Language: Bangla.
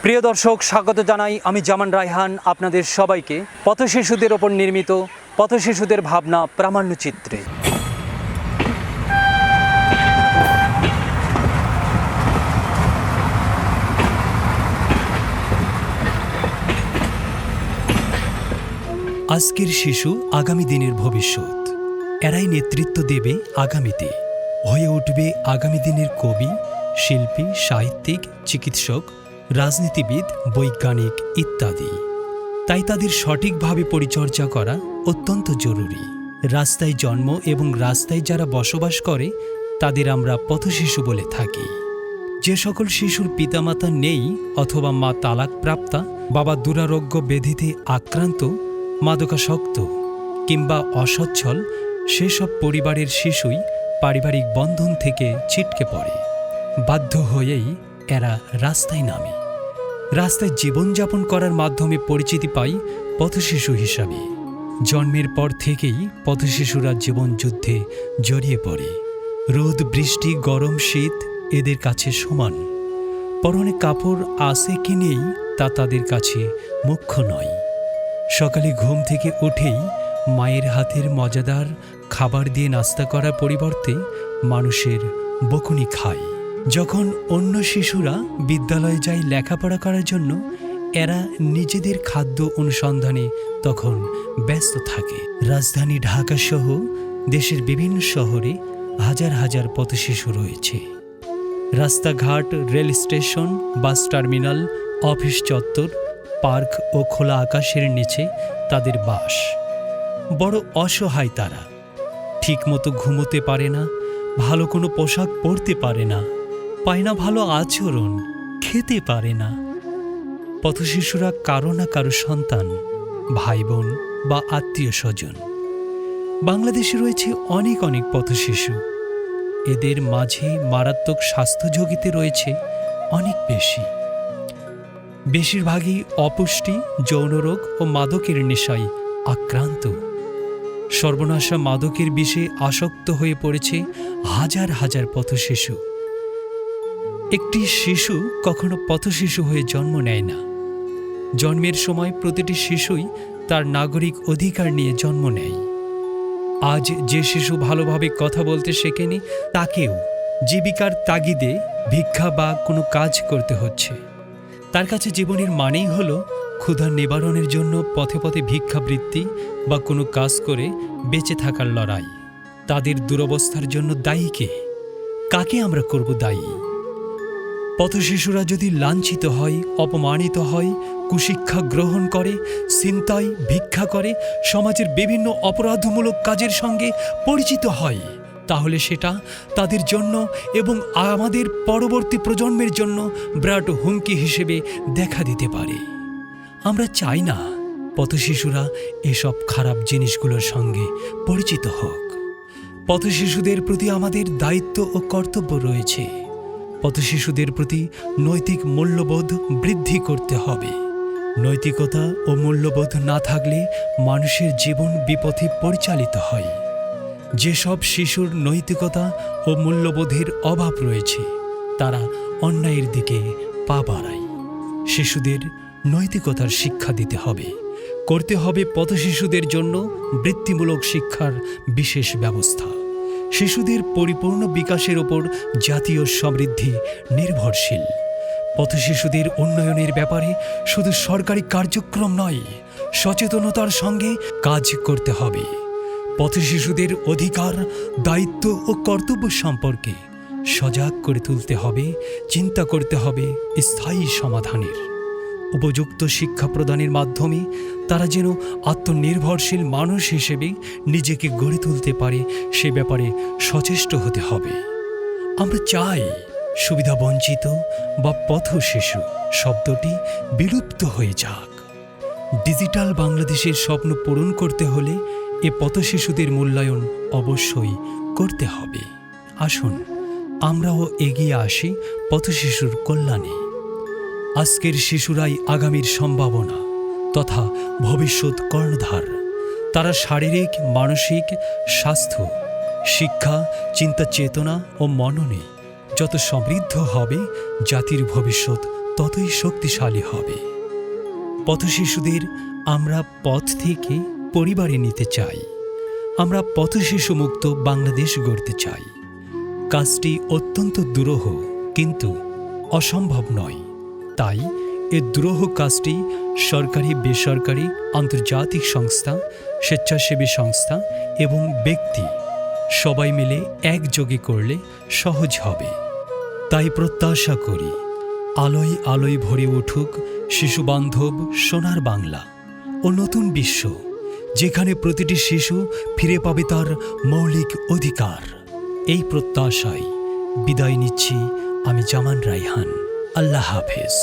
প্রিয় দর্শক, স্বাগত জানাই আমি জামান রায়হান আপনাদের সবাইকে পথশিশুদের ওপর নির্মিত পথশিশুদের ভাবনা প্রামাণ্যচিত্রে। আজকের শিশু আগামী দিনের ভবিষ্যৎ। এরাই নেতৃত্ব দেবে আগামীতে, হয়ে উঠবে আগামী দিনের কবি, শিল্পী, সাহিত্যিক, চিকিৎসক, রাজনীতিবিদ, বৈজ্ঞানিক ইত্যাদি। তাই তাদের সঠিকভাবে পরিচর্যা করা অত্যন্ত জরুরি। রাস্তায় জন্ম এবং রাস্তায় যারা বসবাস করে তাদের আমরা পথশিশু বলে থাকি। যে সকল শিশুর পিতামাতা নেই অথবা মা তালাকপ্রাপ্তা, বাবা দুরারোগ্য ব্যাধিতে আক্রান্ত, মাদকাসক্ত কিংবা অসচ্ছল, সেসব পরিবারের শিশুই পারিবারিক বন্ধন থেকে ছিটকে পড়ে। বাধ্য হয়েই এরা রাস্তায় নামে। রাস্তায় জীবনযাপন করার মাধ্যমে পরিচিতি পায় পথশিশু হিসাবে। জন্মের পর থেকেই পথশিশুরা জীবনযুদ্ধে জড়িয়ে পড়ে। রোদ, বৃষ্টি, গরম, শীত এদের কাছে সমান। পরনে কাপড় আছে কি নেই তা তাদের কাছে মুখ্য নয়। সকালে ঘুম থেকে উঠেই মায়ের হাতের মজাদার খাবার দিয়ে নাস্তা করার পরিবর্তে মানুষের বকুনি খায়। যখন অন্য শিশুরা বিদ্যালয়ে যায় লেখাপড়া করার জন্য, এরা নিজেদের খাদ্য অনুসন্ধানে তখন ব্যস্ত থাকে। রাজধানী ঢাকা সহ দেশের বিভিন্ন শহরে হাজার হাজার পথশিশু রয়েছে। রাস্তাঘাট, rail station, bus terminal, office চত্বর, পার্ক ও খোলা আকাশের নিচে তাদের বাস। বড় অসহায় তারা। ঠিকমতো ঘুমোতে পারে না, ভালো কোনো পোশাক পরতে পারে না, পায় না ভালো আচরণ, খেতে পারে না। পথশিশুরা কারো না কারো সন্তান, ভাই বোন বা আত্মীয় স্বজন। বাংলাদেশে রয়েছে অনেক অনেক পথশিশু। এদের মাঝে মারাত্মক স্বাস্থ্য ঝুঁকিতে রয়েছে অনেক বেশি। বেশিরভাগই অপুষ্টি, যৌনরোগ ও মাদকের নেশায় আক্রান্ত। সর্বনাশা মাদকের বিষে আসক্ত হয়ে পড়েছে হাজার হাজার পথশিশু। একটি শিশু কখনো পথশিশু হয়ে জন্ম নেয় না। জন্মের সময় প্রতিটি শিশুই তার নাগরিক অধিকার নিয়ে জন্ম নেয়। আজ যে শিশু ভালোভাবে কথা বলতে শেখেনি, তাকেও জীবিকার তাগিদে ভিক্ষা বা কোনো কাজ করতে হচ্ছে। তার কাছে জীবনের মানেই হলো ক্ষুধা নিবারণের জন্য পথে পথে ভিক্ষাবৃত্তি বা কোনো কাজ করে বেঁচে থাকার লড়াই। তাদের দুরবস্থার জন্য দায়ী কে? কাকে আমরা করব দায়ী? পথশিশুরা যদি লাঞ্ছিত হয়, অপমানিত হয়, কুশিক্ষা গ্রহণ করে, ছিনতাই, ভিক্ষা করে, সমাজের বিভিন্ন অপরাধমূলক কাজের সঙ্গে পরিচিত হয়, তাহলে সেটা তাদের জন্য এবং আমাদের পরবর্তী প্রজন্মের জন্য বিরাট হুমকি হিসেবে দেখা দিতে পারে। আমরা চাই না পথশিশুরা এসব খারাপ জিনিসগুলোর সঙ্গে পরিচিত হোক। পথশিশুদের প্রতি আমাদের দায়িত্ব ও কর্তব্য রয়েছে। পথশিশুদের প্রতি নৈতিক মূল্যবোধ বৃদ্ধি করতে হবে। নৈতিকতা ও মূল্যবোধ না থাকলে মানুষের জীবন বিপথে পরিচালিত হয়। যেসব শিশুর নৈতিকতা ও মূল্যবোধের অভাব রয়েছে তারা অন্যায়ের দিকে পা বাড়ায়। শিশুদের নৈতিকতার শিক্ষা দিতে হবে। করতে হবে পথশিশুদের জন্য বৃত্তিমূলক শিক্ষার বিশেষ ব্যবস্থা। শিশুদের পরিপূর্ণ বিকাশের ওপর জাতীয় সমৃদ্ধি নির্ভরশীল। পথশিশুদের উন্নয়নের ব্যাপারে শুধু সরকারি কার্যক্রম নয়, সচেতনতার সঙ্গে কাজ করতে হবে। পথশিশুদের অধিকার, দায়িত্ব ও কর্তব্য সম্পর্কে সজাগ করে তুলতে হবে। চিন্তা করতে হবে স্থায়ী সমাধানের। উপযুক্ত শিক্ষা প্রদানের মাধ্যমে তারা যেন আত্মনির্ভরশীল মানুষ হিসেবে নিজেকে গড়ে তুলতে পারে, সে ব্যাপারে সচেষ্ট হতে হবে। আমরা চাই সুবিধাবঞ্চিত বা পথশিশু শব্দটি বিলুপ্ত হয়ে যাক। ডিজিটাল বাংলাদেশের স্বপ্ন পূরণ করতে হলে এ পথশিশুদের মূল্যায়ন অবশ্যই করতে হবে। আসুন আমরাও এগিয়ে আসি পথশিশুর কল্যাণে। আজকের শিশুরাই আগামীর সম্ভাবনা তথা ভবিষ্যৎ কর্ণধার। তারা শারীরিক, মানসিক স্বাস্থ্য, শিক্ষা, চিন্তা চেতনা ও মননে যত সমৃদ্ধ হবে, জাতির ভবিষ্যৎ ততই শক্তিশালী হবে। পথশিশুদের আমরা পথ থেকে পরিবারে নিতে চাই। আমরা পথশিশু মুক্ত বাংলাদেশ গড়তে চাই। কাজটি অত্যন্ত দুরূহ, কিন্তু অসম্ভব নয়। তাই এ দুরূহ কাজটি সরকারি, বেসরকারি, আন্তর্জাতিক সংস্থা, স্বেচ্ছাসেবী সংস্থা এবং ব্যক্তি সবাই মিলে একযোগে করলে সহজ হবে। তাই প্রত্যাশা করি আলোয় আলোয় ভরে উঠুক শিশুবান্ধব সোনার বাংলা ও নতুন বিশ্ব, যেখানে প্রতিটি শিশু ফিরে পাবে তার মৌলিক অধিকার। এই প্রত্যাশায় বিদায় নিচ্ছি আমি জামান রায়হান। আল্লাহ হাফেজ।